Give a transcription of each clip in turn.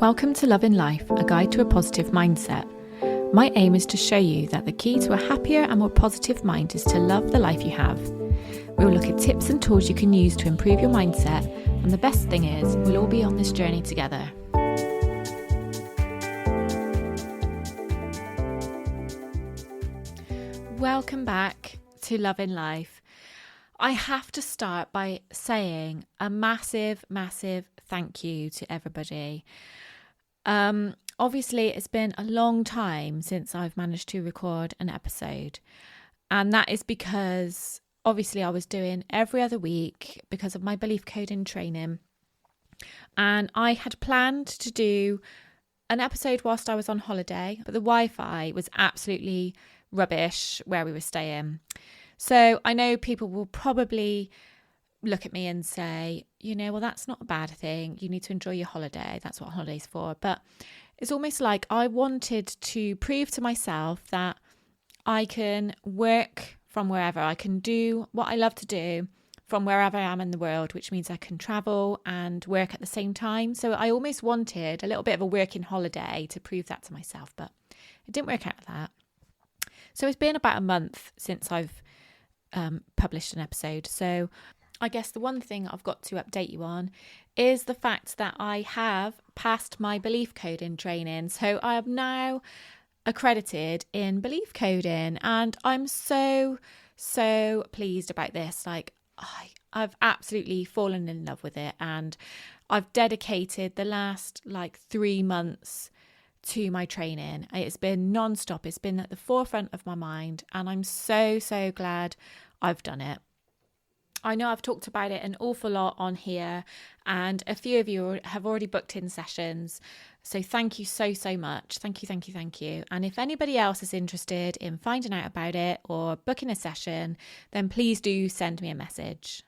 Welcome to Love in Life, a guide to a positive mindset. My aim is to show you that the key to a happier and more positive mind is to love the life you have. We will look at tips and tools you can use to improve your mindset, and the best thing is, we'll all be on this journey together. Welcome back to Love in Life. I have to start by saying a massive thank you to everybody. Obviously, it's been a long time since I've managed to record an episode, and that is because obviously I was doing every other week because of my belief coding training, and I had planned to do an episode whilst I was on holiday, but the Wi-Fi was absolutely rubbish where we were staying. So I know people will probably look at me and say, well, that's not a bad thing. You need to enjoy your holiday. That's what holiday's for. But it's almost like I wanted to prove to myself that I can work from wherever. I can do what I love to do from wherever I am in the world, which means I can travel and work at the same time. So I almost wanted a little bit of a working holiday to prove that to myself, but it didn't work out like that. So it's been about a month since I've published an episode. So I guess the one thing I've got to update you on is the fact that I have passed my belief coding training. So I am now accredited in belief coding, and I'm so pleased about this. I've absolutely fallen in love with it, and I've dedicated the last 3 months to my training. It's been non-stop. It's been at the forefront of my mind, and I'm so glad I've done it. I know I've talked about it an awful lot on here, and a few of you have already booked in sessions. So thank you so much. Thank you. And if anybody else is interested in finding out about it or booking a session, then please do send me a message.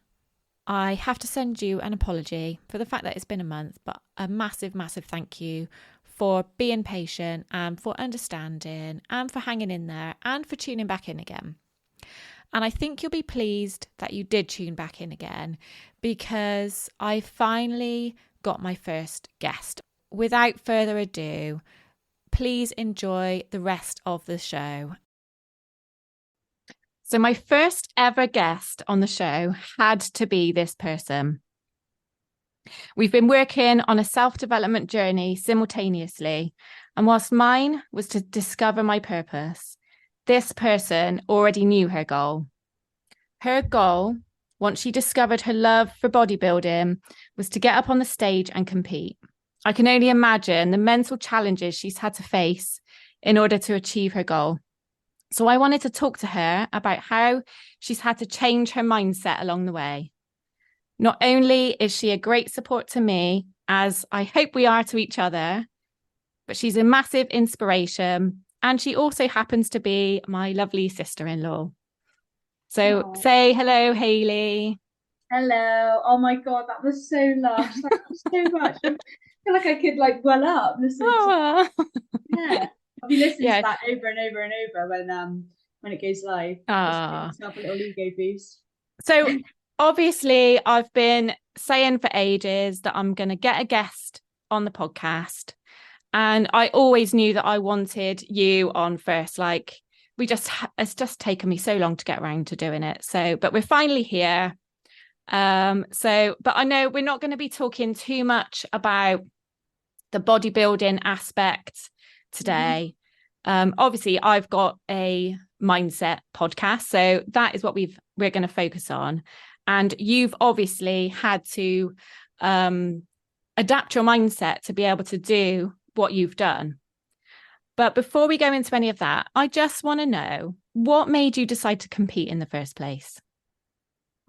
I have to send you an apology for the fact that it's been a month, but a massive thank you for being patient and for understanding and for hanging in there and for tuning back in again. And I think you'll be pleased that you did tune back in again, because I finally got my first guest. Without further ado, please enjoy the rest of the show. So my first ever guest on the show had to be this person. We've been working on a self-development journey simultaneously, and whilst mine was to discover my purpose, this person already knew her goal. Her goal, once she discovered her love for bodybuilding, was to get up on the stage and compete. I can only imagine the mental challenges she's had to face in order to achieve her goal. So I wanted to talk to her about how she's had to change her mindset along the way. Not only is she a great support to me, as I hope we are to each other, but she's a massive inspiration, and she also happens to be my lovely sister-in-law. So Say hello, Hayley. Hello. Oh my God, that was so lush. Thank you so much. I feel like I could well up listening to yeah. I'll be listening to that over and over and over when it goes live. Just give myself a little ego boost. So obviously I've been saying for ages that I'm going to get a guest on the podcast, and I always knew that I wanted you on first. It's just taken me so long to get around to doing it. But we're finally here. But I know we're not going to be talking too much about the bodybuilding aspect today. Obviously I've got a mindset podcast, so that is what we're going to focus on. And you've obviously had to adapt your mindset to be able to do what you've done. But before we go into any of that, I just want to know, what made you decide to compete in the first place?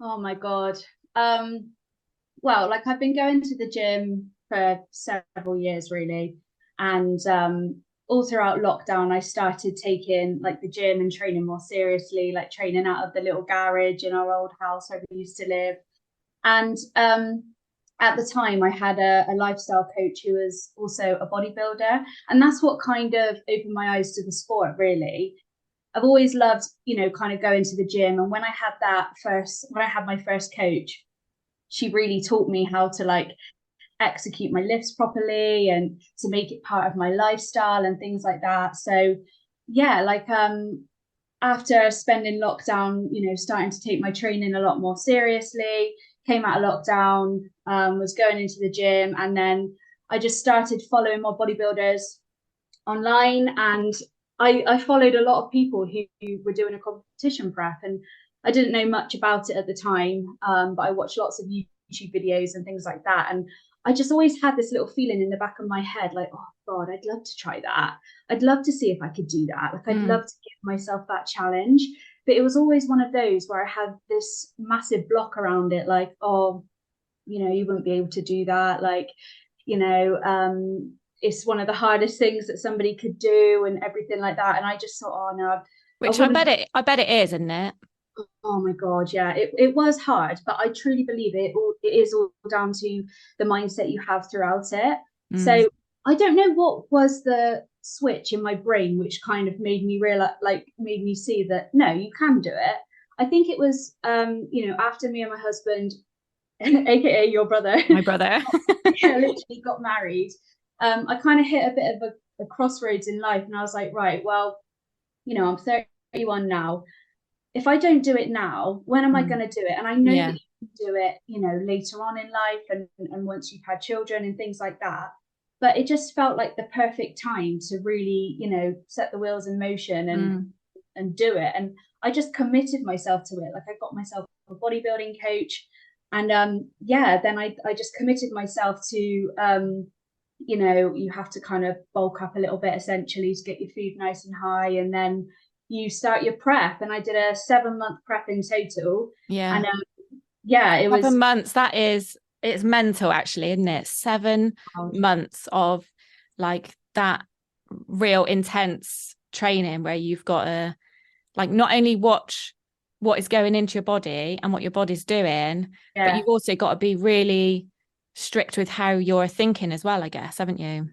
Oh my God. Well, I've been going to the gym for several years, really. And all throughout lockdown, I started taking the gym and training more seriously, training out of the little garage in our old house where we used to live. And at the time, I had a lifestyle coach who was also a bodybuilder. And that's what kind of opened my eyes to the sport, really. I've always loved, kind of going to the gym. And when I had my first coach, she really taught me how to execute my lifts properly and to make it part of my lifestyle and things like that. So yeah, like after spending lockdown, starting to take my training a lot more seriously, came out of lockdown, was going into the gym, and then I just started following my bodybuilders online, and I followed a lot of people who were doing a competition prep, and I didn't know much about it at the time, but I watched lots of YouTube videos and things like that, and I just always had this little feeling in the back of my head, like, oh God, I'd love to try that. I'd love to see if I could do that. Like, I'd love to give myself that challenge. But it was always one of those where I had this massive block around it, like, oh, you wouldn't be able to do that. Like, it's one of the hardest things that somebody could do and everything like that. And I just thought, oh no, Which I bet it is, isn't it? oh my God, yeah, it was hard, but I truly believe it is all down to the mindset you have throughout it. So I don't know what was the switch in my brain which kind of made me realize, like, made me see that no, you can do it. I think it was after me and my husband, aka your brother, my brother, yeah, literally got married. I kind of hit a bit of a crossroads in life, and I was like, right, well, I'm 31 now. If I don't do it now, when am I going to do it? And I know that you can do it, later on in life and once you've had children and things like that. But it just felt like the perfect time to really, set the wheels in motion and do it. And I just committed myself to it. Like, I got myself a bodybuilding coach. And then I just committed myself to, you have to kind of bulk up a little bit essentially to get your food nice and high. And then you start your prep, and I did a 7-month prep in total. Yeah. And it was 7 months. It's mental actually, isn't it? 7 months of like that real intense training where you've got to like not only watch what is going into your body and what your body's doing, but you've also got to be really strict with how you're thinking as well, I guess, haven't you?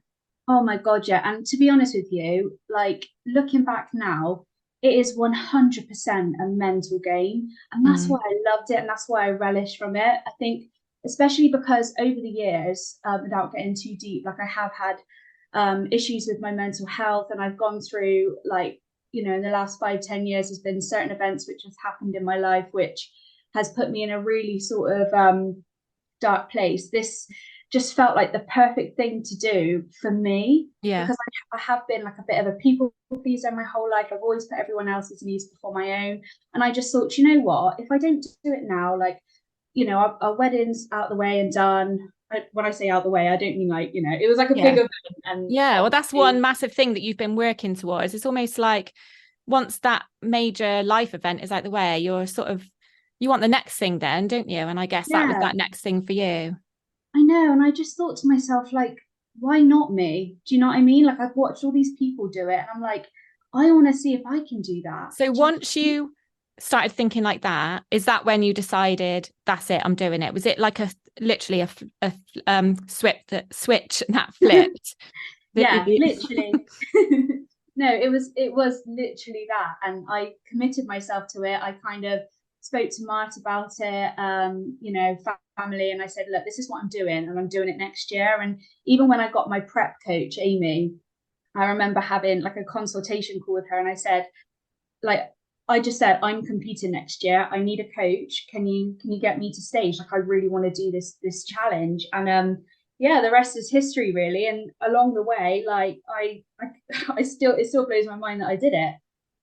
Oh my God, yeah. And to be honest with you, like, looking back now, it is 100% a mental game. And that's why I loved it. And that's why I relish from it. I think, especially because over the years, without getting too deep, like, I have had issues with my mental health. And I've gone through, like, in the last 5-10 years, there's been certain events which has happened in my life, which has put me in a really sort of dark place. This just felt like the perfect thing to do for me. Yeah. Because I have been like a bit of a people pleaser my whole life. I've always put everyone else's needs before my own. And I just thought, you know what, if I don't do it now, like, our wedding's out the way and done. When I say out the way, I don't mean like, it was like a big event. And well, that's one massive thing that you've been working towards. It's almost like once that major life event is out the way, you're sort of, you want the next thing then, don't you? And I guess that was that next thing for you. I know. And I just thought to myself, like, why not me? Do you know what I mean? Like, I've watched all these people do it, and I'm like, I want to see if I can do that. So once you started thinking like that, is that when you decided, that's it, I'm doing it? Was it like literally a switch that flipped? Yeah, literally. No, it was literally that. And I committed myself to it. I kind of spoke to Mart about it, family, and I said, look, this is what I'm doing, and I'm doing it next year. And even when I got my prep coach, Amy, I remember having like a consultation call with her, and I said, like, I just said, I'm competing next year. I need a coach. Can you get me to stage? Like, I really want to do this challenge. And the rest is history, really. And along the way, like, it still blows my mind that I did it.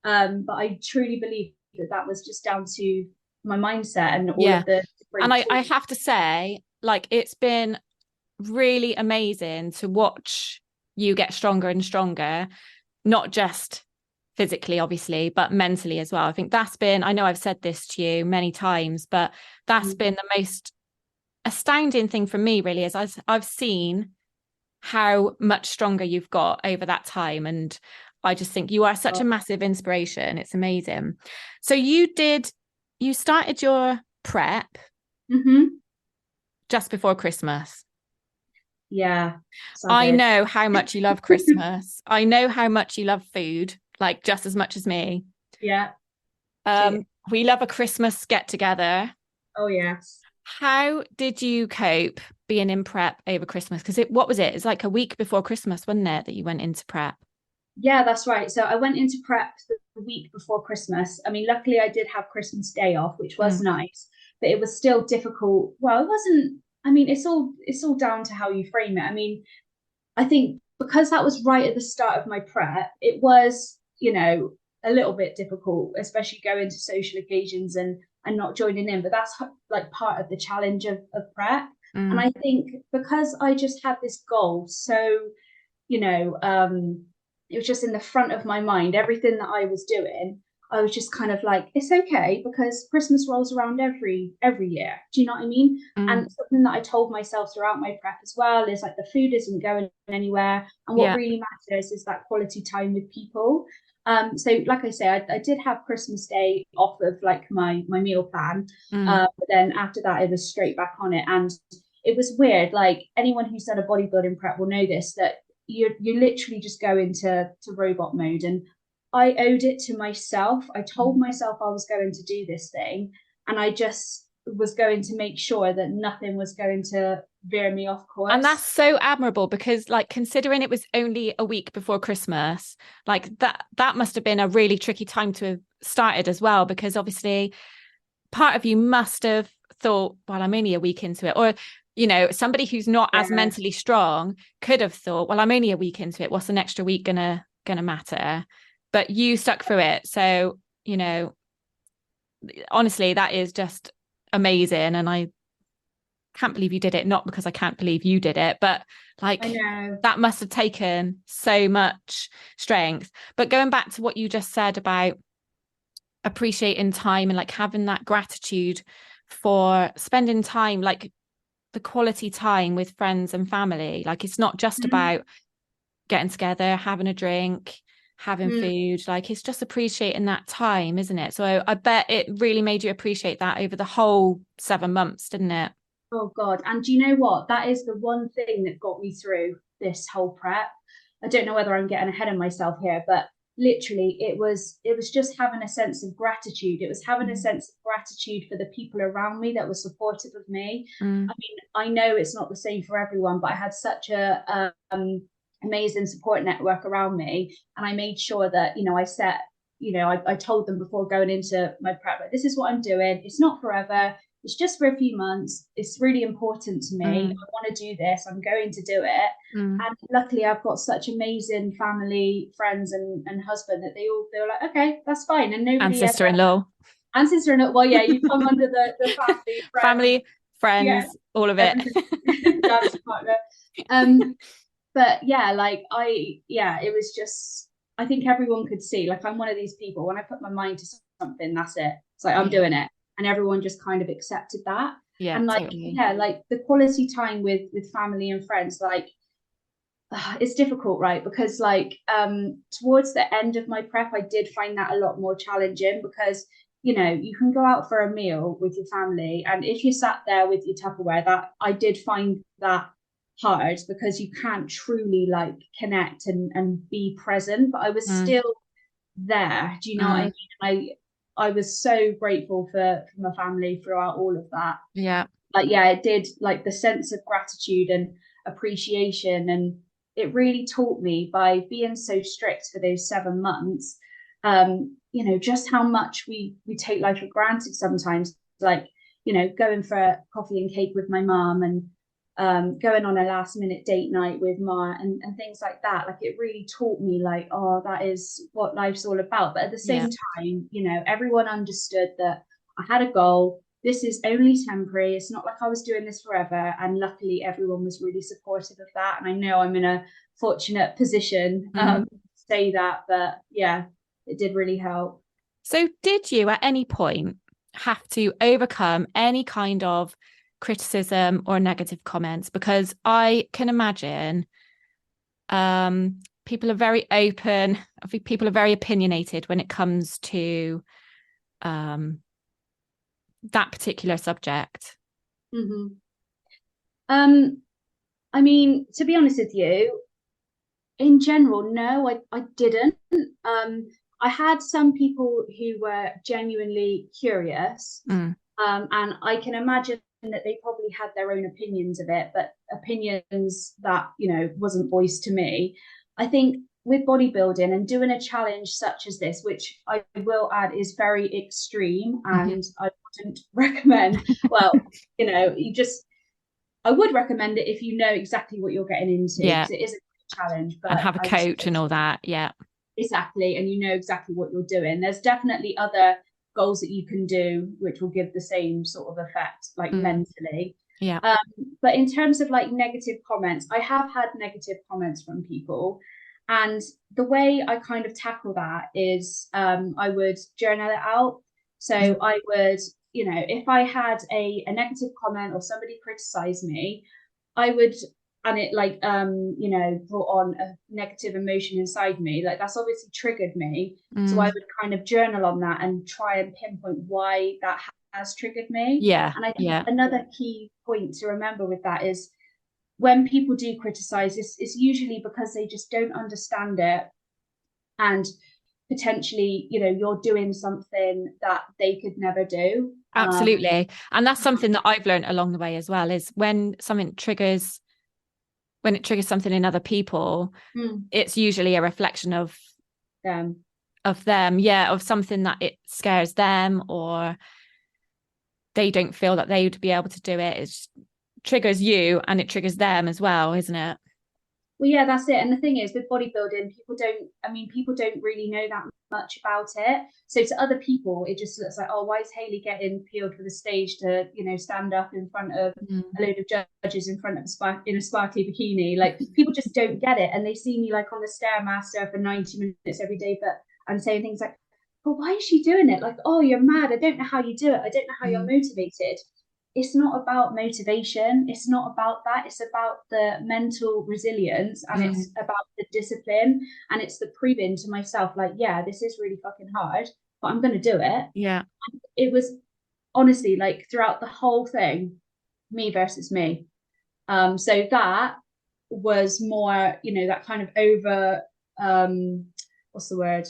But I truly believe that was just down to my mindset and all of the. And I have to say, like, it's been really amazing to watch you get stronger and stronger, not just physically, obviously, but mentally as well. I think that's been, I know I've said this to you many times, but that's been the most astounding thing for me, really, is I've seen how much stronger you've got over that time. And I just think you are such a massive inspiration. It's amazing. So you started your prep just before Christmas. Yeah. I know how much you love Christmas. I know how much you love food, like just as much as me. Yeah. We love a Christmas get together. Oh, yes. How did you cope being in prep over Christmas? Because what was it? It's like a week before Christmas, wasn't it, that you went into prep? Yeah, that's right. So I went into prep the week before Christmas. I mean, luckily I did have Christmas Day off, which was Mm, nice, but it was still difficult. Well, it wasn't, I mean, it's all down to how you frame it. I mean, I think because that was right at the start of my prep, it was, a little bit difficult, especially going to social occasions and not joining in. But that's like part of the challenge of prep. And mm. I think because I just had this goal, so you know, it was just in the front of my mind. Everything that I was doing, I was just kind of like, it's okay because Christmas rolls around every year. Do you know what I mean? Mm. And something that I told myself throughout my prep as well is like the food isn't going anywhere, and what Yeah. really matters is that quality time with people. So like I say, I did have Christmas Day off of like my meal plan, Mm. but then after that, it was straight back on it, and it was weird. Like anyone who's done a bodybuilding prep will know this, that you literally just go into robot mode. And I owed it to myself. I told myself I was going to do this thing, and I just was going to make sure that nothing was going to veer me off And that's course. so admirable because, like, considering it was only a week before Christmas, like that must have been a really tricky time to have started as well, because obviously part of you must have thought, well, I'm only a week into it. Or, somebody who's not as Yeah, mentally strong could have thought, well, I'm only a week into it. What's an extra week gonna matter? But you stuck through it. So, honestly, that is just amazing. And I can't believe you did it. Not because I can't believe you did it, but I like know. that must have taken so much strength. But going back to what you just said about appreciating time and like having that gratitude for spending time, like the quality time with friends and family. Like it's not just Mm-hmm. about getting together, having a drink, having Mm. food. Like it's just appreciating that time, isn't it? So I bet it really made you appreciate that over the whole 7 months, didn't it? Oh God. And do you know what? That is the one thing that got me through this whole prep. I don't know whether I'm getting ahead of myself here, but literally it was just having a sense of gratitude. It was having a Mm. sense of gratitude for the people around me that were supportive of me. I Mm. mean, I know it's not the same for everyone, but I had such a amazing support network around me. And I made sure that, I set, I told them before going into my prep, like, this is what I'm doing. It's not forever. It's just for a few months. It's really important to me. Mm. I want to do this. I'm going to do it. Mm. And luckily, I've got such amazing family, friends, and husband that they were like, okay, that's fine. And And nobody ever, sister-in-law, and sister-in-law, well, yeah, you come under the family, friends, family, yeah, friends, all of it. everything, dance partner. But yeah, like yeah, it was just, I think everyone could see, like, I'm one of these people, when I put my mind to something, that's it. It's like, I'm Yeah. doing it. And everyone just kind of accepted that. Yeah, And like, totally. yeah, like the quality time with family and friends, like, it's difficult, right? Because like towards the end of my prep, I did find that a lot more challenging because you can go out for a meal with your family, and if you sat there with your Tupperware, that I did find that hard because you can't truly like connect and be present. But I was Mm. still there. Do you know what I Mm. mean? I was so grateful for my family throughout all of that. Yeah. Like yeah, it did, like the sense of gratitude and appreciation, and it really taught me by being so strict for those 7 months, just how much we take life for granted sometimes, like going for coffee and cake with my mom, and going on a last minute date night with Ma, and things like that. Like it really taught me like, oh, that is what life's all about. But at the Yeah. same time, everyone understood that I had a goal. This is only temporary. It's not like I was doing this forever. And luckily, everyone was really supportive of that. And I know I'm in a fortunate position Mm. to say that. But yeah, it did really help. So, did you at any point have to overcome any kind of criticism or negative comments? Because I can imagine people are very open. I think people are very opinionated when it comes to um, that particular subject. Mm-hmm. Um, I mean, to be honest with you, in general, no, I didn't. Um, I had some people who were genuinely curious, Mm. and I can imagine that they probably had their own opinions of it, but opinions that, you know, wasn't voiced to me. I think with bodybuilding and doing a challenge such as this, which I will add is very extreme and I wouldn't recommend, well, you know, I would recommend it if you know exactly what you're getting into, Yeah. because it is a challenge, And but have a I would say coach and all that. Yeah. exactly, and you know exactly what you're doing. There's definitely other goals that you can do which will give the same sort of effect, like mentally. Yeah. Um, but in terms of like negative comments, I have had negative comments from people. And the way I kind of tackle that is I would journal it out. So I would, you know, if I had a negative comment or somebody criticized me, I would, and it like you know, brought on a negative emotion inside me, like that's obviously triggered me. So I would kind of journal on that and try and pinpoint why that has triggered me. Yeah. And I think Yeah. another key point to remember with that is when people do criticize this, it's usually because they just don't understand it, and potentially, you know, you're doing something that they could never do. Absolutely. And that's something that I've learned along the way as well, is when it triggers something in other people, it's usually a reflection of them. them, yeah, of something that it scares them, or they don't feel that they would be able to do it. It triggers you and it triggers them as well, isn't it? Well, yeah, that's it. And the thing is, with bodybuilding, people don't really know that much about it. So to other people, it just looks like, oh, why is Hayley getting peeled for the stage to, you know, stand up in front of a load of judges in front of in a sparkly bikini? Like, people just don't get it. And they see me like on the Stairmaster for 90 minutes every day, but I'm saying things like, but why is she doing it? Like, oh, you're mad. I don't know how you do it. I don't know how you're motivated. It's not about motivation. It's not about that. It's about the mental resilience, and it's about the discipline, and it's the proving to myself, like, yeah, this is really fucking hard, but I'm going to do it. Yeah. And it was honestly like throughout the whole thing, me versus me. So that was more, you know, that kind of over, what's the word?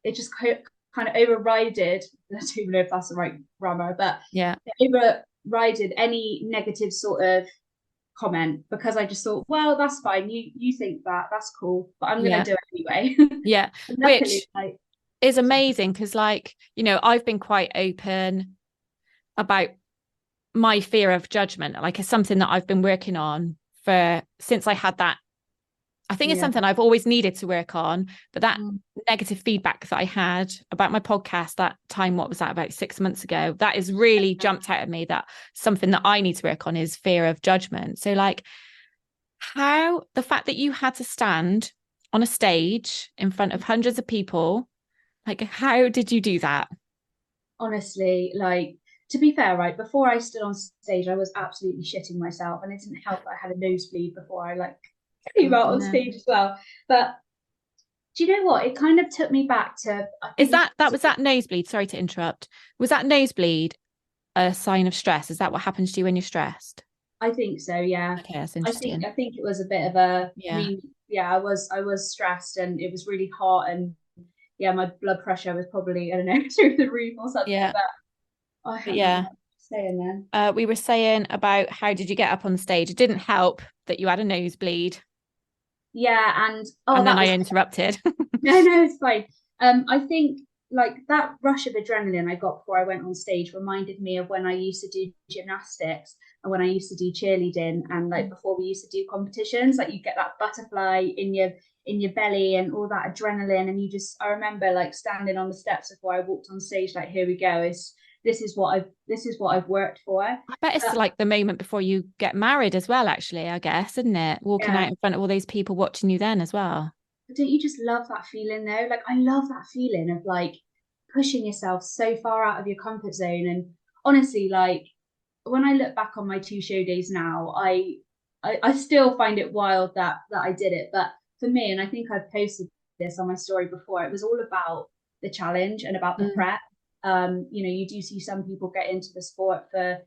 It just kind of overrided. I don't even know if that's the right grammar, but yeah, it overrided any negative sort of comment, because I just thought, well, that's fine. You think that, that's cool, but I'm gonna do it anyway. yeah. Luckily, Which is amazing, because, like, you know, I've been quite open about my fear of judgment. Like, it's something that I've been working on since I had that. I think it's something I've always needed to work on, but that negative feedback that I had about my podcast that time, what was that, about 6 months ago, that has really jumped out at me, that something that I need to work on is fear of judgment. So, like, how the fact that you had to stand on a stage in front of hundreds of people, like, how did you do that? Honestly, like, to be fair, right, before I stood on stage, I was absolutely shitting myself, and it didn't help that I had a nosebleed before I like came out on stage as well. But do you know what? It kind of took me back to, I Is think, was that nosebleed? Sorry to interrupt. Was that nosebleed a sign of stress? Is that what happens to you when you're stressed? I think so, yeah. Okay, that's I interesting. think it was a bit of a, I Yeah. mean, yeah, I was stressed, and it was really hot, and yeah, my blood pressure was probably, I don't know, through the roof or something. Yeah. But I But can't remember yeah. what I was saying then. We were saying about how did you get up on stage? It didn't help that you had a nosebleed. Yeah, and And then that I was interrupted. no, it's fine. I think like that rush of adrenaline I got before I went on stage reminded me of when I used to do gymnastics and when I used to do cheerleading, and like before we used to do competitions, like you get that butterfly in your belly and all that adrenaline, and I remember like standing on the steps before I walked on stage, like, here we go, this is what I've worked for. I bet it's like the moment before you get married as well, actually, I guess, isn't it? Walking out in front of all those people watching you then as well. But don't you just love that feeling though? Like, I love that feeling of like pushing yourself so far out of your comfort zone. And honestly, like, when I look back on my 2 show days now, I still find it wild that I did it. But for me, and I think I've posted this on my story before, it was all about the challenge and about the prep. You know, you do see some people get into the sport for,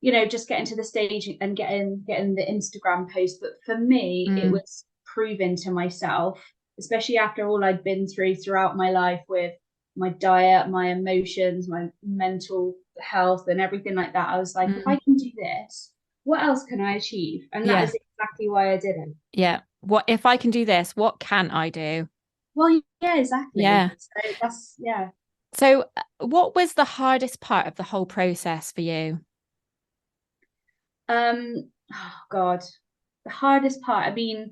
you know, just getting to the stage and getting the Instagram post. But for me, it was proving to myself, especially after all I'd been throughout my life with my diet, my emotions, my mental health and everything like that, I was like, if I can do this, what else can I achieve? And that Yeah. is exactly why I did it. Yeah. What if I can do this? What can I do? Well, yeah, exactly. Yeah. So that's, yeah. So, what was the hardest part of the whole process for you? Oh God, the hardest part. I mean,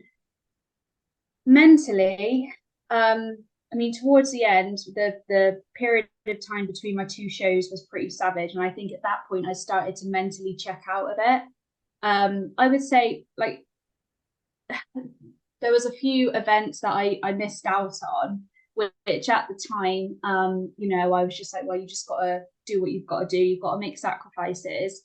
mentally, I mean, towards the end, the period of time between my two shows was pretty savage, and I think at that point I started to mentally check out of it. I would say like there was a few events that I missed out on, which at the time, I was just like, well, you just got to do what you've got to do. You've got to make sacrifices.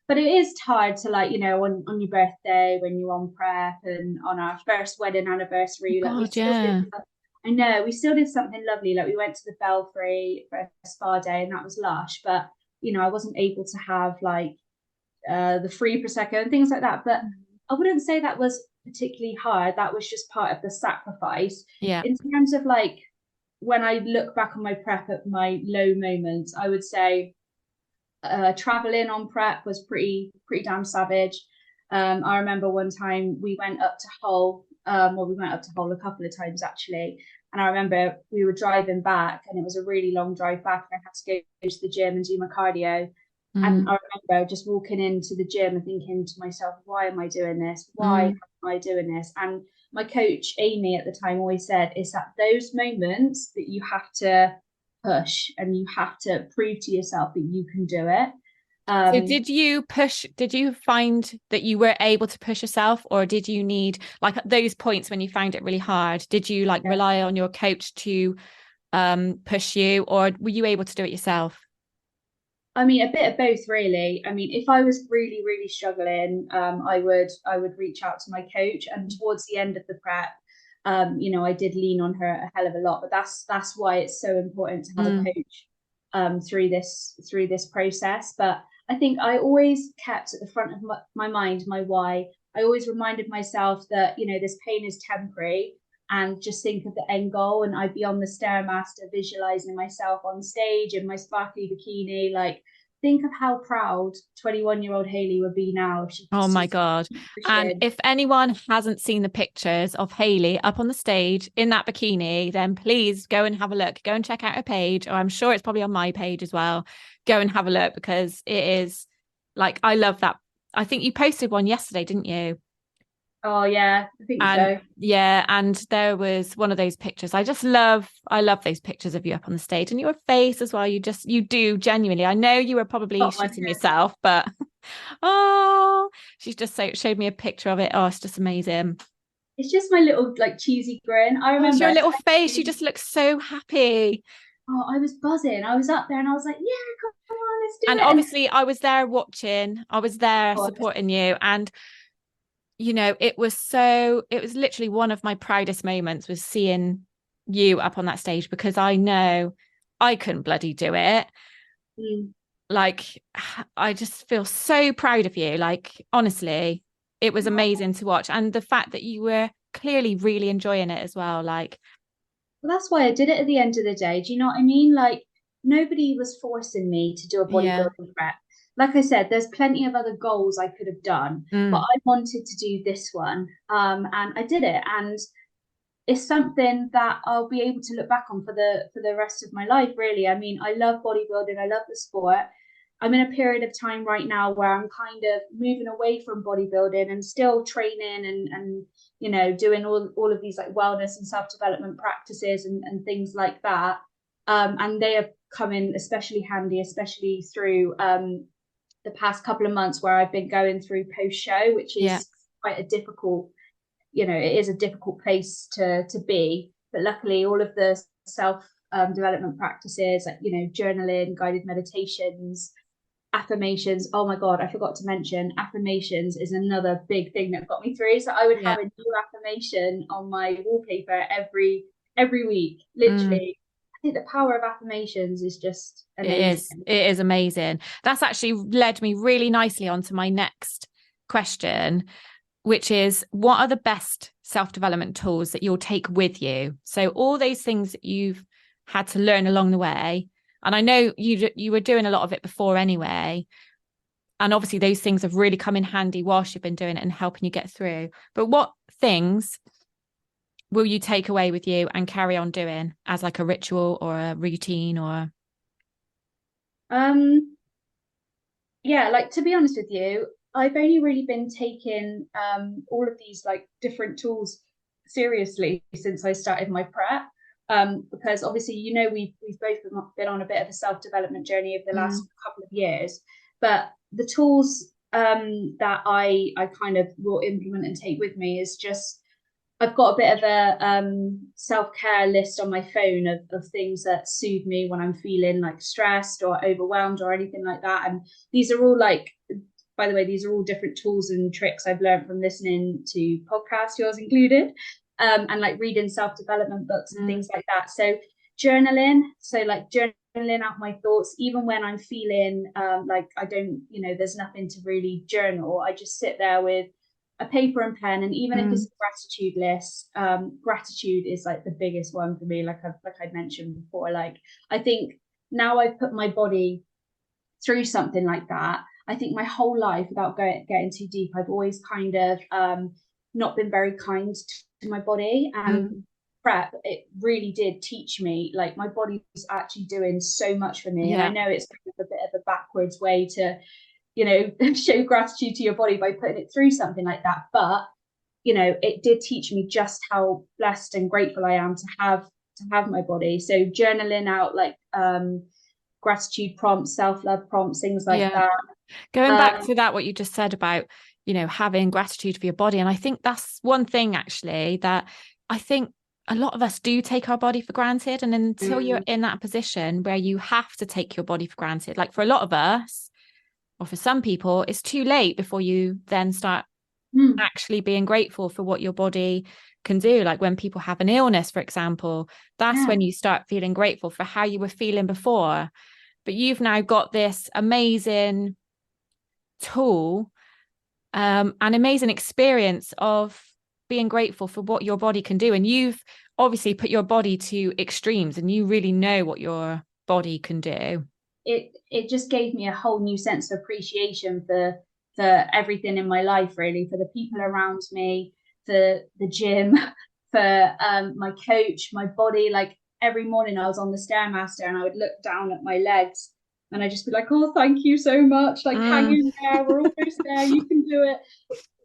But it is hard to like, on your birthday when you're on prep and on our first wedding anniversary, like we God, still did. yeah. I know we still did something lovely. Like we went to the Belfry for a spa day, and that was lush. But I wasn't able to have like the free prosecco and things like that. But I wouldn't say that was particularly hard. That was just part of the sacrifice. Yeah. In terms of like when I look back on my prep at my low moments, I would say traveling on prep was pretty damn savage. I remember one time we went up to Hull. We went up to Hull a couple of times actually. And I remember we were driving back, and it was a really long drive back. And I had to go to the gym and do my cardio. And Mm. I remember just walking into the gym and thinking to myself, why am I doing this? Why Mm. am I doing this? And my coach, Amy, at the time always said, is that those moments that you have to push and you have to prove to yourself that you can do it. So Um, did you find that you were able to push yourself, or did you need, like, at those points when you found it really hard, did you like yeah. rely on your coach to push you, or were you able to do it yourself? I mean, a bit of both, really. I mean, if I was really, really struggling, I would reach out to my coach. And towards the end of the prep, I did lean on her a hell of a lot. But that's why it's so important to have a Mm. coach through this process. But I think I always kept at the front of my mind my why. I always reminded myself that this pain is temporary, and just think of the end goal. And I'd be on the Stairmaster visualizing myself on stage in my sparkly bikini. Like, think of how proud 21-year-old Hayley would be now if she could Oh see my God. And pushing. if anyone hasn't seen the pictures of Hayley up on the stage in that bikini, then please go and have a look. Go and check out her page, or I'm sure it's probably on my page as well. Go and have a look, because it is like, I love that. I think you posted one yesterday, didn't you? Oh yeah, I think And so. yeah, and there was one of those pictures. I love those pictures of you up on the stage, and your face as well. You do genuinely. I know you were probably Got one shitting here. yourself, but oh, she's just showed me a picture of it. Oh, it's just amazing. It's just my little like cheesy grin. I Oh, it's remember, your little face. You just look so happy. I was buzzing. I was up there and I was like, yeah, come on, let's do And it. And obviously, I was there watching. I was there oh, supporting you, and it was literally one of my proudest moments was seeing you up on that stage, because I know I couldn't bloody do it. mm, Like, I just feel so proud of you. Like, honestly, it was amazing to watch. And the fact that you were clearly really enjoying it as well. Like, well, that's why I did it at the end of the day. Do you know what I mean? Like, nobody was forcing me to do a yeah. bodybuilding prep. Like I said, there's plenty of other goals I could have done, but Mm. I wanted to do this one. And I did it. And it's something that I'll be able to look back on for the rest of my life, really. I mean, I love bodybuilding, I love the sport. I'm in a period of time right now where I'm kind of moving away from bodybuilding and still training and doing all of these like wellness and self-development practices and things like that. And they have come in especially handy, especially through the past couple of months where I've been going through post show, which Yeah. is quite a difficult, it is a difficult place to be. But luckily, all of the self development practices, like journaling, guided meditations, affirmations. Oh my god, I forgot to mention affirmations is another big thing that got me through. So I would Yeah. have a new affirmation on my wallpaper every week, Mm. literally. I think the power of affirmations is just It amazing. is. It is amazing. That's actually led me really nicely onto my next question, which is, what are the best self-development tools that you'll take with you? So all those things that you've had to learn along the way, And I know you were doing a lot of it before anyway. And obviously those things have really come in handy whilst you've been doing it and helping you get through. But what things will you take away with you and carry on doing as like a ritual or a routine or Um, yeah, like to be honest with you, I've only really been taking all of these like different tools seriously since I started my prep. Because obviously, we've both been on a bit of a self-development journey over the last couple of years, but the tools that I kind of will implement and take with me is just I've got a bit of a self-care list on my phone of things that soothe me when I'm feeling like stressed or overwhelmed or anything like that. And these are all like, by the way, these are all different tools and tricks I've learned from listening to podcasts, yours included, and like reading self-development books and things like that. So journaling, journaling out my thoughts, even when I'm feeling like I don't, there's nothing to really journal. I just sit there with a paper and pen, and even if it's a gratitude list, gratitude is like the biggest one for me. Like I mentioned before, like I think now I've put my body through something like that. I think my whole life, without getting too deep, I've always kind of not been very kind to my body, and prep, it really did teach me like my body's actually doing so much for me. yeah. And I know it's kind of a bit of a backwards way to show gratitude to your body by putting it through something like that, but it did teach me just how blessed and grateful I am to have my body. So journaling out like gratitude prompts, self-love prompts, things like that. Going back to that, what you just said about having gratitude for your body, and I think that's one thing actually that I think a lot of us do take our body for granted, and until you're in that position where you have to take your body for granted, like for a lot of us or for some people, it's too late before you then start actually being grateful for what your body can do. Like when people have an illness, for example, that's when you start feeling grateful for how you were feeling before. But you've now got this amazing tool, an amazing experience of being grateful for what your body can do. And you've obviously put your body to extremes and you really know what your body can do. It just gave me a whole new sense of appreciation for everything in my life, really, for the people around me, for the gym, for my coach, my body. Like every morning I was on the Stairmaster and I would look down at my legs and I'd just be like, oh, thank you so much. Like, hang in there, we're almost there, you can do it.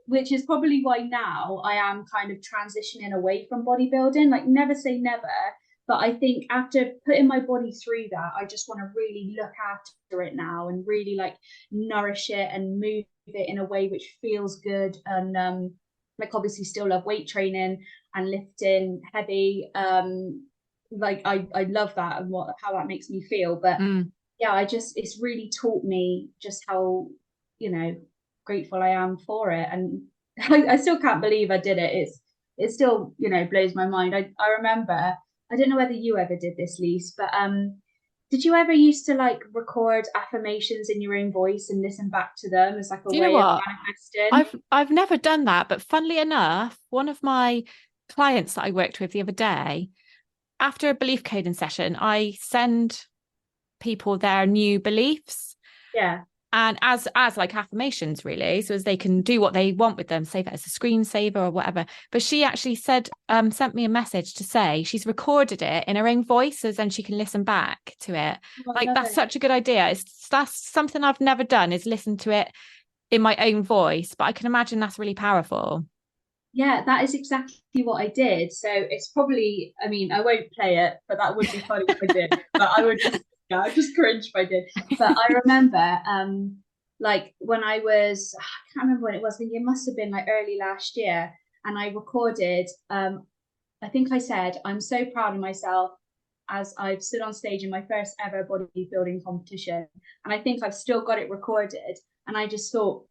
Which is probably why now I am kind of transitioning away from bodybuilding. Like, never say never, but I think after putting my body through that, I just want to really look after it now and really like nourish it and move it in a way which feels good. And like obviously still love weight training and lifting heavy. Like I love that and how that makes me feel. But yeah, it's really taught me just how, grateful I am for it. And I still can't believe I did it. It still, blows my mind. I remember, I don't know whether you ever did this, Lise, but did you ever used to like record affirmations in your own voice and listen back to them as like a Do you know way of what? manifesting? I've never done that, but funnily enough, one of my clients that I worked with the other day, after a belief coding session, I send people their new beliefs. Yeah. And as like affirmations, really, so as they can do what they want with them, save it as a screensaver or whatever. But she actually said, sent me a message to say she's recorded it in her own voice, so then she can listen back to it. Oh, I Like love that's it. such a good idea. That's something I've never done, is listen to it in my own voice. But I can imagine that's really powerful. Yeah, that is exactly what I did. So it's probably, I mean, I won't play it, but that would be funny if I did. But I would just, yeah, I'd just cringe if I did. But I remember, like when I can't remember when it was. I think it must have been like early last year, and I recorded. I think I said, "I'm so proud of myself as I've stood on stage in my first ever bodybuilding competition," and I think I've still got it recorded. And I just thought,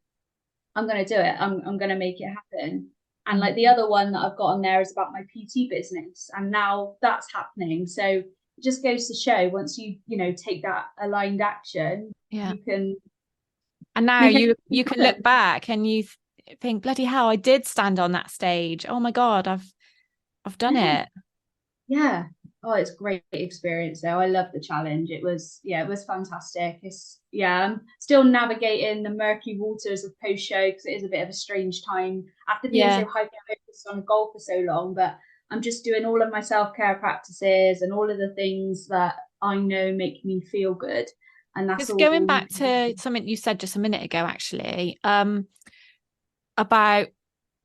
I'm going to do it. I'm going to make it happen. And like the other one that I've got on there is about my PT business, and now that's happening. So it just goes to show, once you take that aligned action, you can. And now you can look back and you think, bloody hell, I did stand on that stage. Oh my God, I've done it. Yeah. Oh, it's a great experience though. I love the challenge. It was, yeah, it was fantastic. It's, yeah, I'm still navigating the murky waters of post show because it is a bit of a strange time after being Yeah. so hyper focused on golf for so long. But I'm just doing all of my self care practices and all of the things that I know make me feel good, and that's Because all. going back to something you said just a minute ago, actually, about,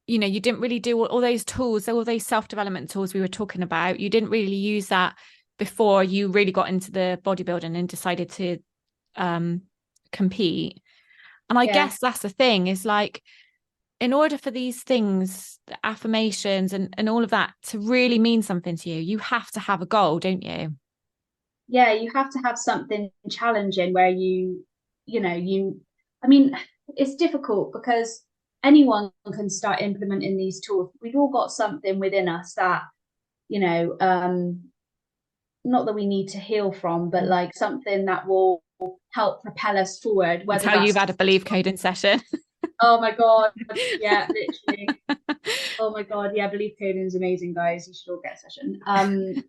you didn't really do all those tools, all those self-development tools we were talking about. You didn't really use that before you really got into the bodybuilding and decided to compete. And I Yeah, guess that's the thing, is like, in order for these things, the affirmations and all of that to really mean something to you, you have to have a goal, don't you? yeah, you have to have something challenging where you I mean, it's difficult because anyone can start implementing these tools. We've all got something within us that, you know, not that we need to heal from, but like something that will help propel us forward, That's whether how you've that's, had a belief coding session. oh my God, yeah, literally. Oh my God, yeah, belief coding is amazing, guys. You should all get a session.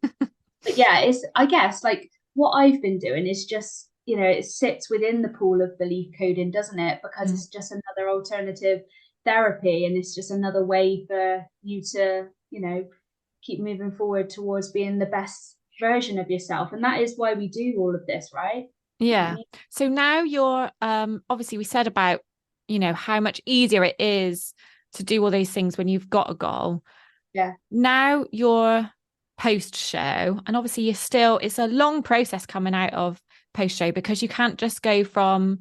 But yeah, it's, I guess, like what I've been doing is just, it sits within the pool of belief coding, doesn't it? Because Mm. it's just another alternative therapy, and it's just another way for you to, keep moving forward towards being the best version of yourself. And that is why we do all of this, right? You know what I Yeah. mean? So now you're obviously we said about, how much easier it is to do all those things when you've got a goal. Yeah. Now you're post show, and obviously it's a long process coming out of post show, because you can't just go from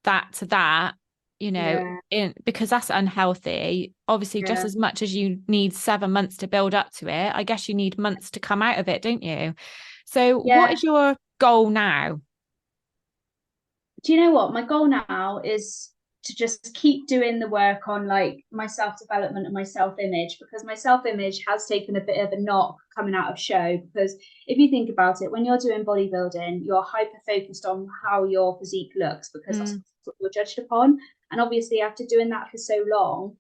that to that, Yeah. because that's unhealthy. Obviously, just Yeah. as much as you need 7 months to build up to it, I guess you need months to come out of it, don't you? So what Yeah. is your goal now? Do you know what? My goal now is to just keep doing the work on like my self development and my self image, because my self image has taken a bit of a knock coming out of show. Because if you think about it, when you're doing bodybuilding, you're hyper focused on how your physique looks because that's Mm, what you're judged upon. And obviously, after doing that for so long,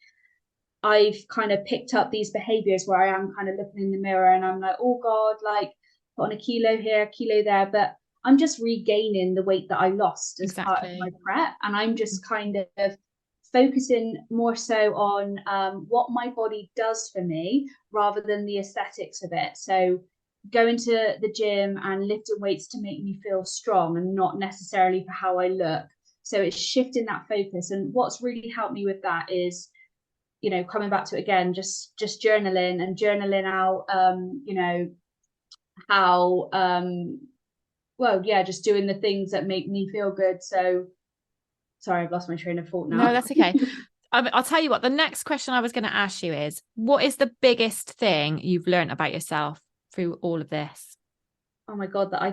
I've kind of picked up these behaviors where I am kind of looking in the mirror and I'm like, oh God, like put on a kilo here, kilo there. But I'm just regaining the weight that I lost as part of my exactly. prep. And I'm just kind of focusing more so on what my body does for me rather than the aesthetics of it. So going to the gym and lifting weights to make me feel strong and not necessarily for how I look. So it's shifting that focus. And what's really helped me with that is, coming back to it again, just journaling and journaling out, how, well, yeah, just doing the things that make me feel good. So, sorry, I've lost my train of thought No, now. that's okay. I'll tell you what, the next question I was going to ask you is, what is the biggest thing you've learned about yourself through all of this? Oh my God, that I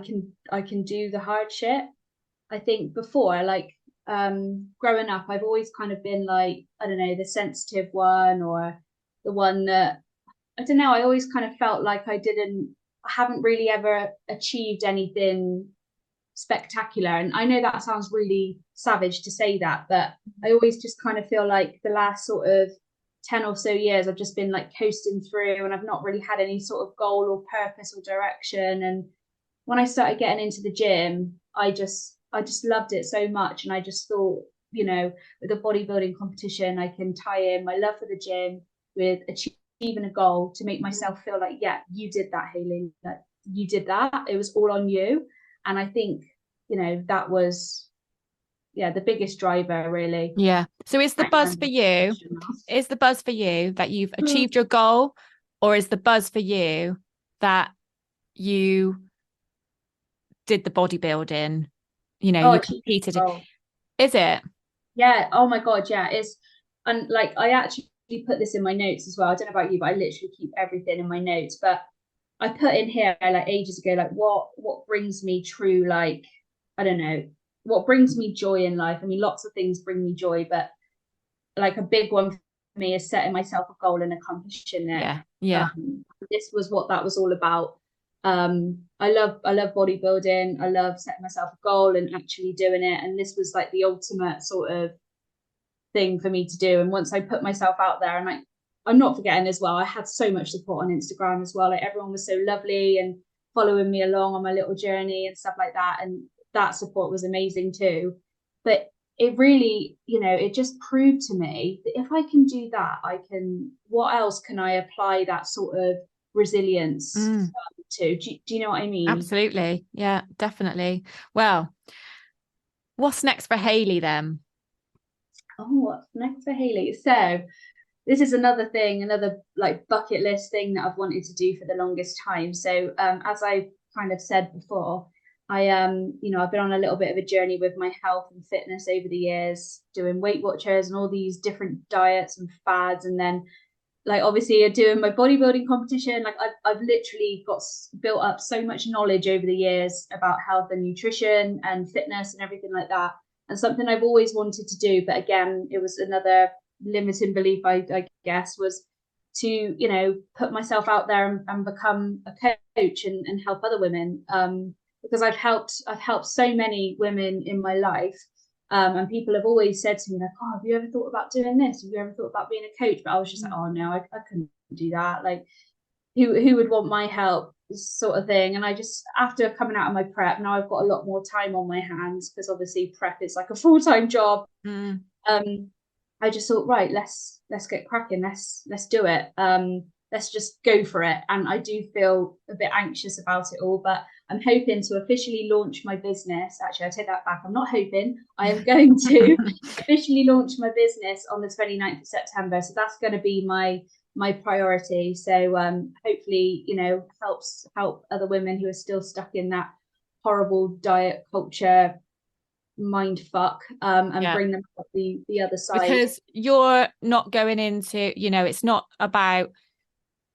can do the hard shit. I think before, like, growing up, I've always kind of been like, I don't know, the sensitive one, or the one that, I don't know, I always kind of felt like I haven't really ever achieved anything spectacular. And I know that sounds really savage to say that, but I always just kind of feel like the last sort of 10 or so years, I've just been like coasting through and I've not really had any sort of goal or purpose or direction. And when I started getting into the gym, I just loved it so much. And I just thought, with a bodybuilding competition, I can tie in my love for the gym with achieving a goal to make myself feel like, yeah, you did that, Hayley. Like, you did that. It was all on you. And I think, that was, yeah, the biggest driver really. Yeah. So Right now, is the buzz for you that you've achieved your goal, or is the buzz for you that you did the bodybuilding, oh, you achieving competed? goal. Is it? Yeah. Oh my God. Yeah. And like, I actually put this in my notes as well. I don't know about you, but I literally keep everything in my notes. But I put in here like ages ago, like what brings me true, like, I don't know, what brings me joy in life. I mean, lots of things bring me joy, but like a big one for me is setting myself a goal and accomplishing it. Yeah. Yeah. This was what that was all about. I love bodybuilding. I love setting myself a goal and actually doing it. And this was like the ultimate sort of thing for me to do. And once I put myself out there, I'm not forgetting as well, I had so much support on Instagram as well. Like everyone was so lovely and following me along on my little journey and stuff like that. And that support was amazing too. But it really, it just proved to me that if I can do that, what else can I apply that sort of resilience to? Do you know what I mean? Absolutely. Yeah, definitely. Well, what's next for Hayley then? Oh, what's next for Hayley? So this is another like bucket list thing that I've wanted to do for the longest time. So as I kind of said before, I've been on a little bit of a journey with my health and fitness over the years, doing Weight Watchers and all these different diets and fads, and then like obviously doing my bodybuilding competition. Like I've literally got built up so much knowledge over the years about health and nutrition and fitness and everything like that, and something I've always wanted to do. But again, it was another limiting belief, I guess, was to put myself out there and become a coach and help other women, because I've helped so many women in my life. And people have always said to me, like, oh, have you ever thought about doing this? Have you ever thought about being a coach? But I was just like, oh no, I couldn't do that. Like, who would want my help, sort of thing. And I just, after coming out of my prep, now I've got a lot more time on my hands, because obviously prep is like a full-time job. I just thought, right, let's get cracking, let's do it. Let's just go for it. And I do feel a bit anxious about it all, but I'm hoping to officially launch my business. Actually, I take that back. I'm not hoping. I am going to officially launch my business on the 29th of September. So that's going to be my priority. So hopefully, help other women who are still stuck in that horrible diet culture mind fuck, and bring them up the other side. Because you're not going into, it's not about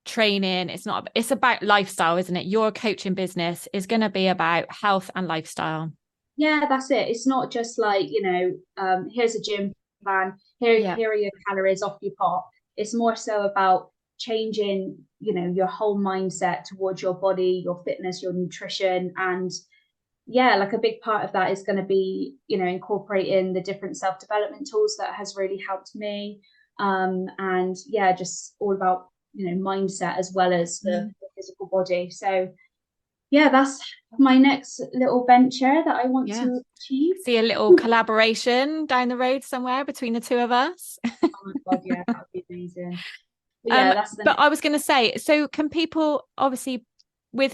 training, it's about lifestyle, isn't it? Your coaching business is going to be about health and lifestyle. Yeah, that's it. It's not just like, here's a gym plan, here are your calories off your pot. It's more so about changing, your whole mindset towards your body, your fitness, your nutrition. And yeah, like a big part of that is going to be, incorporating the different self-development tools that has really helped me. And yeah, just all about, mindset as well as the physical body. So yeah, that's my next little venture that I want to achieve. See a little collaboration down the road somewhere between the two of us. Oh my God, yeah, that would be amazing. But yeah, but I was going to say, so can people, obviously,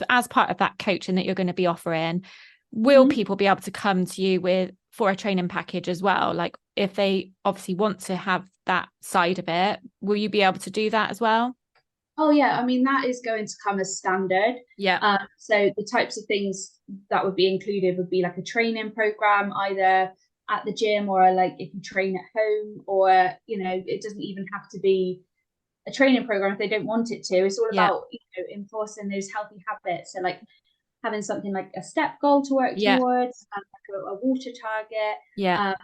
as part of that coaching that you're going to be offering, will people be able to come to you for a training package as well? Like if they obviously want to have that side of it, will you be able to do that as well? Oh yeah, I mean, that is going to come as standard. Yeah. So the types of things that would be included would be like a training program, either at the gym or like if you train at home, or it doesn't even have to be a training program if they don't want it to. It's all about enforcing those healthy habits. So like having something like a step goal to work towards, like a water target.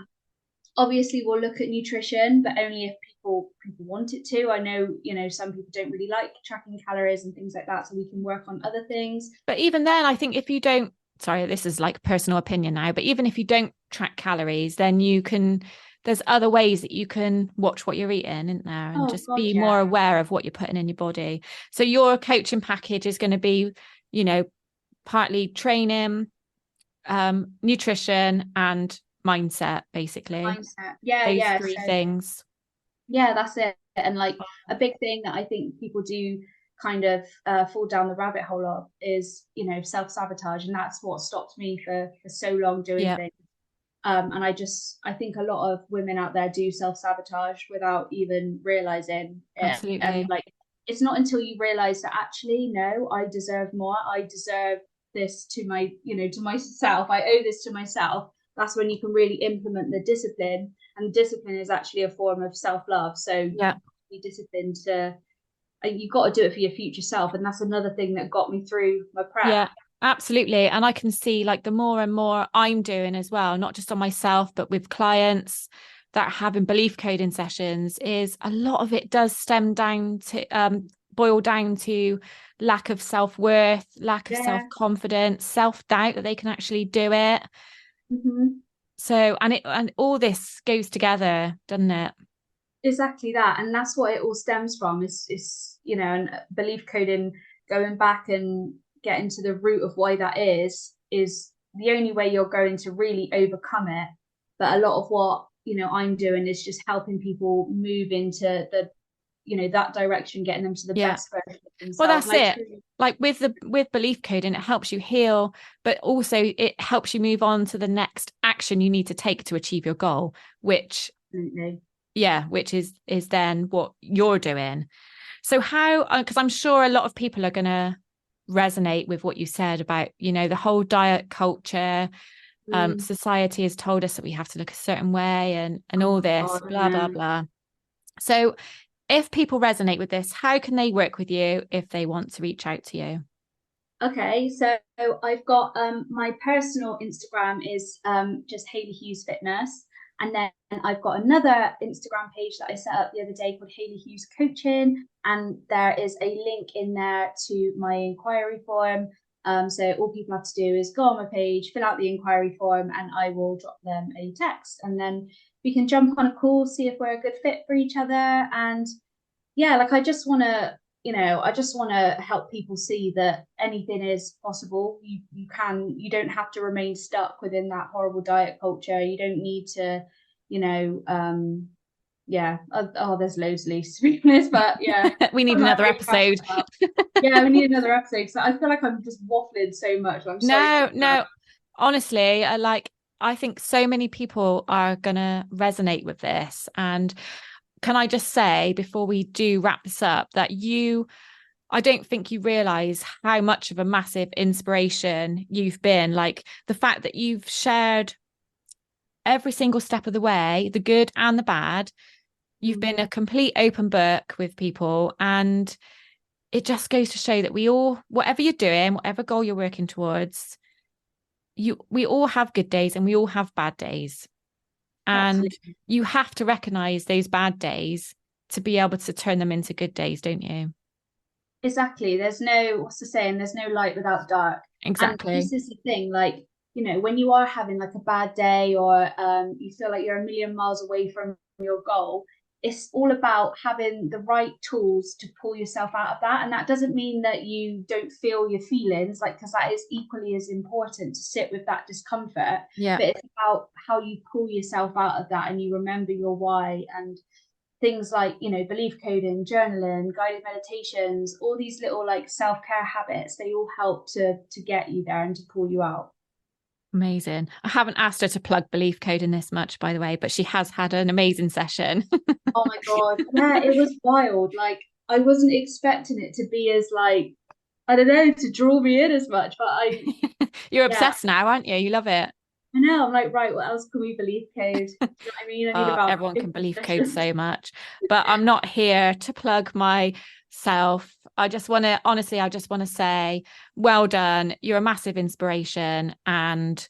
Obviously we'll look at nutrition, but only if people want it to. I know, some people don't really like tracking calories and things like that, so we can work on other things. But even then, I think if you don't, sorry, this is like personal opinion now, but even if you don't track calories, then there's other ways that you can watch what you're eating, isn't there? And be more aware of what you're putting in your body. So your coaching package is going to be, partly training, nutrition and mindset, basically. Those three things. Yeah, that's it. And like a big thing that I think people do kind of fall down the rabbit hole of is, self-sabotage. And that's what stopped me for so long doing things. And I think a lot of women out there do self-sabotage without even realizing it. Absolutely. And like, it's not until you realize that actually, no, I deserve more. I deserve this to myself. I owe this to myself. That's when you can really implement the discipline. And discipline is actually a form of self-love. So be disciplined you've got to do it for your future self. And that's another thing that got me through my prep. Yeah, absolutely. And I can see like the more and more I'm doing as well, not just on myself, but with clients that are having belief coding sessions, is a lot of it does stem down to boil down to lack of self-worth, lack of self-confidence, self-doubt that they can actually do it. So and all this goes together, doesn't it? Exactly that. And that's what it all stems from, is and belief coding, going back and get into the root of why that is the only way you're going to really overcome it. But a lot of what, I'm doing is just helping people move into that direction, getting them to the Yeah. best version of Well, themselves. that's it. Like with belief coding, it helps you heal, but also it helps you move on to the next action you need to take to achieve your goal, which Absolutely. which is then what you're doing. So how, because I'm sure a lot of people are going to resonate with what you said about, the whole diet culture. Mm. Society has told us that we have to look a certain way and Oh all my this, God, I blah, blah, know. blah. So if people resonate with this, how can they work with you if they want to reach out to you? Okay, so I've got my personal Instagram is just Hayley Hughes Fitness, and then I've got another Instagram page that I set up the other day called Hayley Hughes Coaching, and there is a link in there to my inquiry form. So all people have to do is go on my page, fill out the inquiry form, and I will drop them a text, and then we can jump on a call, see if we're a good fit for each other, and yeah, like I just want to help people see that anything is possible. You don't have to remain stuck within that horrible diet culture. You don't need to, you know, yeah. There's loads of leads to be honest, but yeah, We need I'm another really passionate episode. about. Yeah, we need another episode. So I feel like I'm just waffling so much. I'm sorry No, for that. no. Honestly, I think so many people are gonna resonate with this. And can I just say before we do wrap this up that I don't think you realize how much of a massive inspiration you've been. Like the fact that you've shared every single step of the way, the good and the bad. You've been a Mm, complete open book with people. And it just goes to show that we all, whatever you're doing, whatever goal you're working towards, we all have good days and we all have bad days. And absolutely. you have to recognize those bad days to be able to turn them into good days, don't you? Exactly. There's no, what's the saying? There's no light without dark. And Exactly. this is the thing, like, when you are having like a bad day or you feel like you're a million miles away from your goal, it's all about having the right tools to pull yourself out of that. And that doesn't mean that you don't feel your feelings, like, because that is equally as important to sit with that discomfort. Yeah. But it's about how you pull yourself out of that and you remember your why. And things like belief coding, journaling, guided meditations, all these little like self-care habits, they all help to get you there and to pull you out. Amazing. I haven't asked her to plug belief code in this much, by the way, but she has had an amazing session. Oh my God, yeah, it was wild. Like, I wasn't expecting it to be as like, I don't know, to draw me in as much, but You're yeah, obsessed now, aren't you? You love it. I know. I'm like, right, what else can we belief code? Do you know what I mean? I need about Everyone can 50 believe code sessions. so much, but I'm not here to plug myself. I just want to say, well done. You're a massive inspiration, and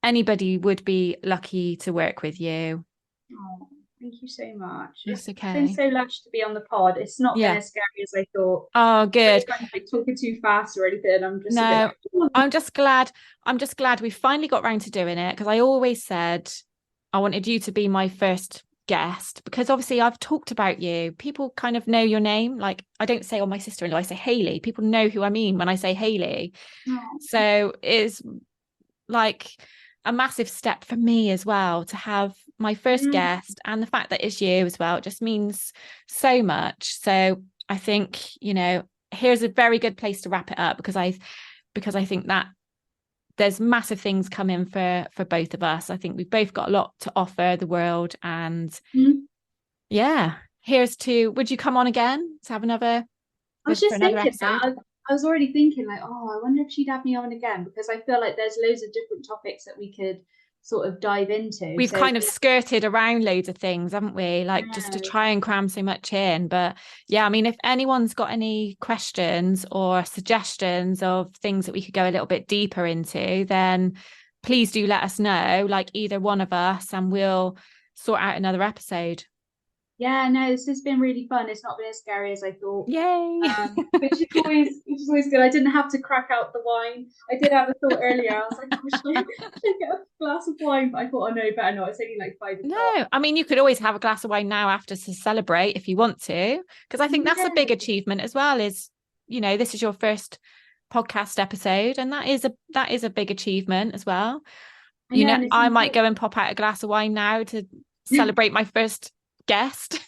anybody would be lucky to work with you. Oh, thank you so much. It's It's been okay. so lush to be on the pod. It's not been Yeah. as scary as I thought. Oh, good. If I'm like talking too fast or anything, I'm just a bit No, like, oh. I'm just glad. I'm just glad we finally got round to doing it because I always said I wanted you to be my first guest because obviously I've talked about you. People kind of know your name. Like I don't say, oh, my sister-in-law, I say Hayley. People know who I mean when I say Hayley. So it's like a massive step for me as well to have my first Yeah. guest and the fact that it's you as well. It just means so much. So I think, here's a very good place to wrap it up because I think that there's massive things coming for both of us. I think we've both got a lot to offer the world. And Mhm. yeah, here's to would you come on again to have another I was for just another thinking that. episode? I was already thinking, like, oh, I wonder if she'd have me on again because I feel like there's loads of different topics that we could sort of dive into. We've So, kind of skirted around loads of things, haven't we? Like just to yeah. try and cram so much in. But yeah, I mean, if anyone's got any questions or suggestions of things that we could go a little bit deeper into, then please do let us know, like either one of us, and we'll sort out another episode. Yeah, no, this has been really fun. It's not been as scary as I thought. Yay. Which is always good. I didn't have to crack out the wine. I did have a thought earlier. I was like, oh, should I get a glass of wine? But I thought, oh no, better not. It's only like 5 o'clock. No, I mean, you could always have a glass of wine now after to celebrate if you want to, because I think that's a Yeah, big achievement as well, is, this is your first podcast episode, and that is a big achievement as well. I know, and it's I might go and important. pop out a glass of wine now to celebrate my first guest.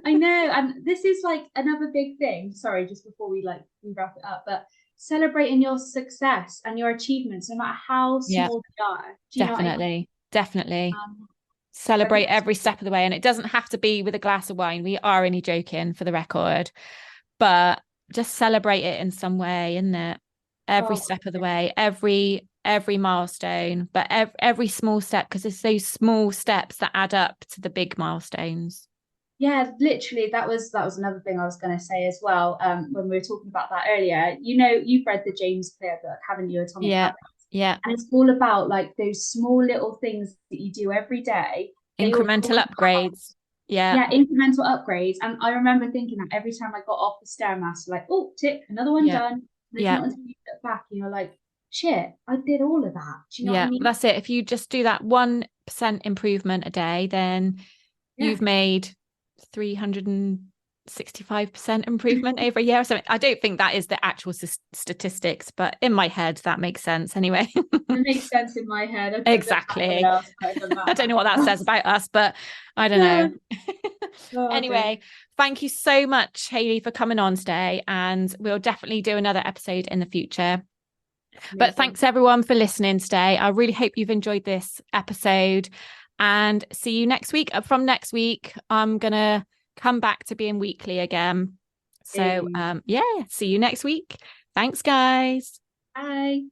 I know, and this is like another big thing. Sorry, just before we wrap it up, but celebrating your success and your achievements, no matter how Yeah, small they are. Do you know what I mean? definitely Um, so I celebrate think that's every step of the way, and it doesn't have to be with a glass of wine. We are only joking, for the record, but just celebrate it in some way, isn't it? Every oh step of the way, every milestone, but every small step, because it's those small steps that add up to the big milestones. yeah, literally that was another thing I was going to say as well. When we were talking about that earlier, you know, you've read the James Clear book, haven't you, Atomic Yeah, Habits? yeah. And it's all about like those small little things that you do every day. They all Incremental compound. upgrades. Yeah, Yeah, incremental upgrades. And I remember thinking that every time I got off the stairmaster, like, oh, tick, another one yeah, done. And it's yeah, not until you look back and you're like, shit, I did all of that. Do you know what I yeah. mean? That's it. If you just do that 1% improvement a day, then Yeah. you've made 365% improvement over a year or something. I don't think that is the actual statistics, but in my head, that makes sense anyway. It makes sense in my head. I've done that one Exactly. else, but I've done I that don't know what that math. says about us, but I don't No. know. Oh dear. Anyway, thank you so much, Hayley, for coming on today. And we'll definitely do another episode in the future. But Amazing. thanks everyone for listening today. I really hope you've enjoyed this episode, and see you next week. From next week, I'm going to come back to being weekly again. So, Hey. yeah, see you next week. Thanks, guys. Bye.